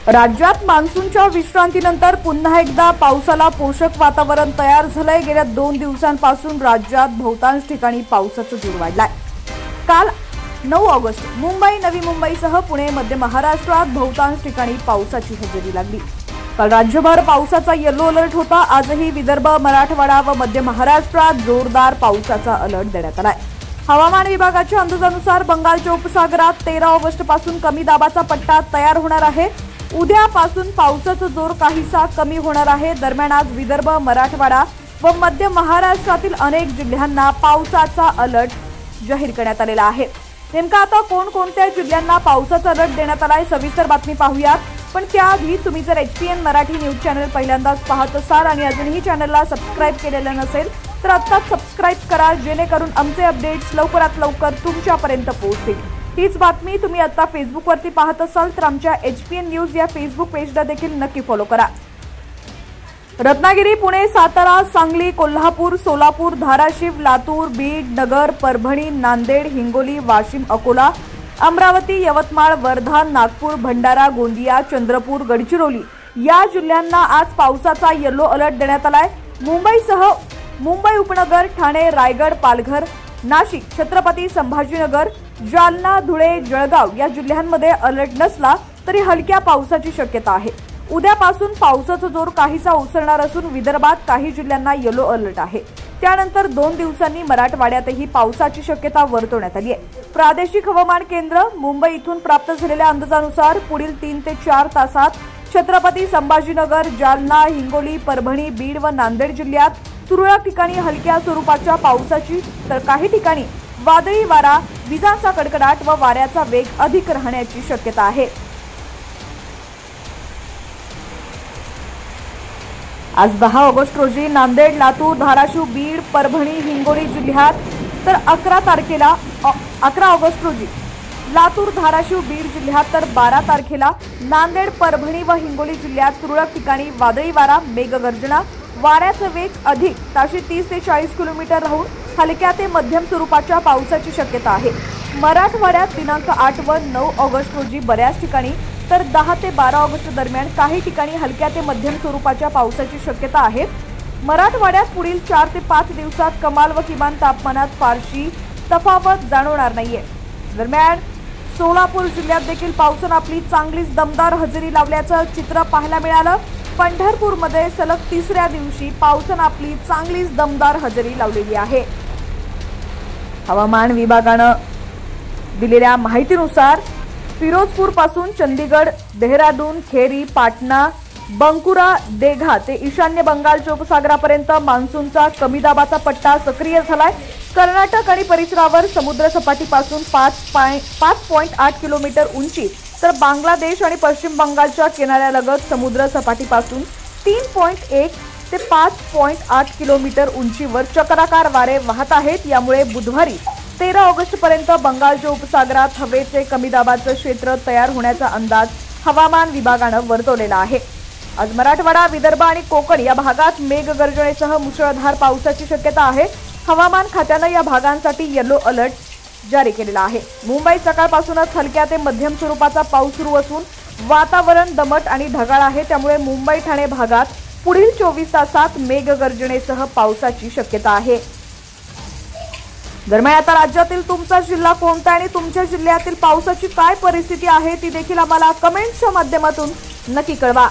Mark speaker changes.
Speaker 1: राज्यात मान्सूनच्या विश्रांतीनंतर पुन्हा एकदा पावसाला पोषक वातावरण तयार झालंय। गेल्या 2 दिवसांपासून राज्यात बहुतांश ठिकाणी पावसाचा जोर वाढलाय। काल 9 ऑगस्ट मुंबई, नवी मुंबईसह पुणे, मध्य महाराष्ट्रात बहुतांश ठिकाणी पावसाची हजेरी लागली। काल राज्यभर पावसाचा येलो अलर्ट होता। आजही विदर्भ, मराठवाडा व मध्य महाराष्ट्रात जोरदार पावसाचा अलर्ट देण्यात आलाय। हवामान विभागाच्या अंदाजानुसार बंगालच्या उपसागरात 13 ऑगस्ट पासून कमी दाबाचा पट्टा तयार होणार आहे। उद्यापासून पावसाचा जोर काहीसा कमी होणार आहे। दरम्यान आज विदर्भ, मराठवाडा व मध्य महाराष्ट्रातील अनेक जिल्ह्यांना पावसाचा अलर्ट जाहीर करण्यात आलेला आहे। नेमका आता कोणकोणत्या जिल्ह्यांना पावसाचा अलर्ट देण्यात आलाय, सविस्तर बातमी पाहूयात। पण त्याआधी तुम्ही जर HPN मराठी न्यूज चॅनल पहिल्यांदाच पाहत असाल आणि अजूनही चॅनलला सबस्क्राइब केलेलं नसेल तर आत्ताच सबस्क्राइब करा, जेणेकरून आमचे अपडेट्स लवकरात लवकर तुमच्यापर्यंत पोहोचतील। हीच बातमी तुम्ही आता फेसबुकवरती पाहत असाल तर आमच्या HPN न्यूज या फेसबुक पेजला देखील नक्की फॉलो करा। रत्नागिरी, पुणे, सातारा, सांगली, कोल्हापूर, सोलापूर, धाराशिव, लातूर, बीड, नगर, परभणी, नांदेड, हिंगोली, वाशिम, अकोला, अमरावती, यवतमाळ, वर्धा, नागपूर, भंडारा, गोंदिया, चंद्रपूर, गडचिरोली या जिल्ह्यांना आज पावसाचा येलो अलर्ट देण्यात आलाय। मुंबईसह मुंबई उपनगर, ठाणे, रायगड, पालघर, नाशिक, छत्रपती संभाजीनगर, जालना, धुळे, जळगाव या जिल्ह्यांमध्ये अलर्ट नसला तरी हलक्या पावसाची शक्यता आहे। उद्यापासून पावसाचा जोर काहीसा ओसरणार असून विदर्भात काही जिल्ह्यांना येलो अलर्ट आहे। त्यानंतर 2 दिवसांनी मराठवाड्यातही पावसाची शक्यता वर्तवण्यात आली आहे। प्रादेशिक हवामान केंद्र मुंबई इथून प्राप्त झालेल्या अंदाजानुसार पुढील 3 ते 4 तासात छत्रपती संभाजीनगर, जालना, हिंगोली, परभणी, बीड व नांदेड जिल्ह्यात तुरळक ठिकाणी हलक्या स्वरूपाच्या पावसाची तर काही ठिकाणी वादळी वारा, विजांचा कडकडाट व वाऱ्याचा वेग अधिक राहण्याची शक्यता आहे। आज 10 ऑगस्ट रोजी नांदेड, लातूर, धाराशिव, बीड, परभणी, हिंगोली जिल्ह्यात तर 11 ऑगस्ट रोजी लातूर, धाराशिव, बीड जिल्ह्यात तर 12 तारखेला नांदेड, परभणी व हिंगोली जिल्ह्यात तुरळक ठिकाणी वादळी वारा, मेघगर्जना, वाऱ्याचा वेग अधिक ताशी 30 ते 40 किलोमीटर राहून हलक्या ते मध्यम स्वरूपाच्या पावसाची शक्यता आहे। मराठवाड्यात दिनांक 8 व 9 ऑगस्ट रोजी बऱ्याच ठिकाणी तर 10 ते 12 ऑगस्ट दरम्यान काही ठिकाणी हलक्या ते मध्यम स्वरूपाच्या पावसाची शक्यता आहे। मराठवाड्यात पुढील 4 ते 5 दिवसात कमाल व किमान तापमानात फारशी तफावत जाणवणार नाहीये। दरम्यान सोलापूर जिल्ह्यात देखील पावसानं आपली चांगलीच दमदार हजेरी लावल्याचं चित्र पाहायला मिळालं। पंढरपूरमध्ये सलग 3ऱ्या दिवशी पावसानं आपली चांगलीच दमदार हजेरी लावलेली आहे। हवामान विभागानं दिलेल्या माहितीनुसार फिरोजपूर पासून चंदीगड, देहरादून, खेरी, पाटणा, बंकुरा, देघा ते ईशान्य बंगालच्या उपसागरापर्यंत मान्सूनचा कमी दाबाचा पट्टा सक्रिय झालाय। कर्नाटक आणि परिसरावर समुद्र सपाटीपासून 5.8 किलोमीटर उंची तर बांगलादेश आणि पश्चिम बंगालच्या किनाऱ्यालगत समुद्र सपाटीपासून 3.1 ते 5.8 किलोमीटर उंचीवर चक्राकार वारे वाहत आहेत। यामुळे बुधवारी 13 ऑगस्ट पर्यंत बंगालच्या उपसागरात हवेचे कमी दाबाचं क्षेत्र तयार होण्याचा अंदाज हवामान विभागानं वर्तवलेला आहे। आज मराठवाडा, विदर्भ आणि कोकण या भागात मेघगर्जनेसह मुसळधार पावसाची शक्यता आहे। हवामान खात्यानं या भागांसाठी येलो अलर्ट जारी केलेला आहे। मुंबईत सकाळपासूनच हलक्या ते मध्यम स्वरूपाचा पाऊस सुरू असून वातावरण दमट आणि ढगाळ आहे। त्यामुळे मुंबई, ठाणे भागात पुढील 24 तासात मेघगर्जनेसह पावसाची शक्यता आहे। दरम्यान आता राज्यातील तुमचा जिल्हा कोणता आणि तुमच्या जिल्ह्यातील पावसाची काय परिस्थिती आहे ती देखील आम्हाला कमेंट्सच्या माध्यमातून नक्की कळवा।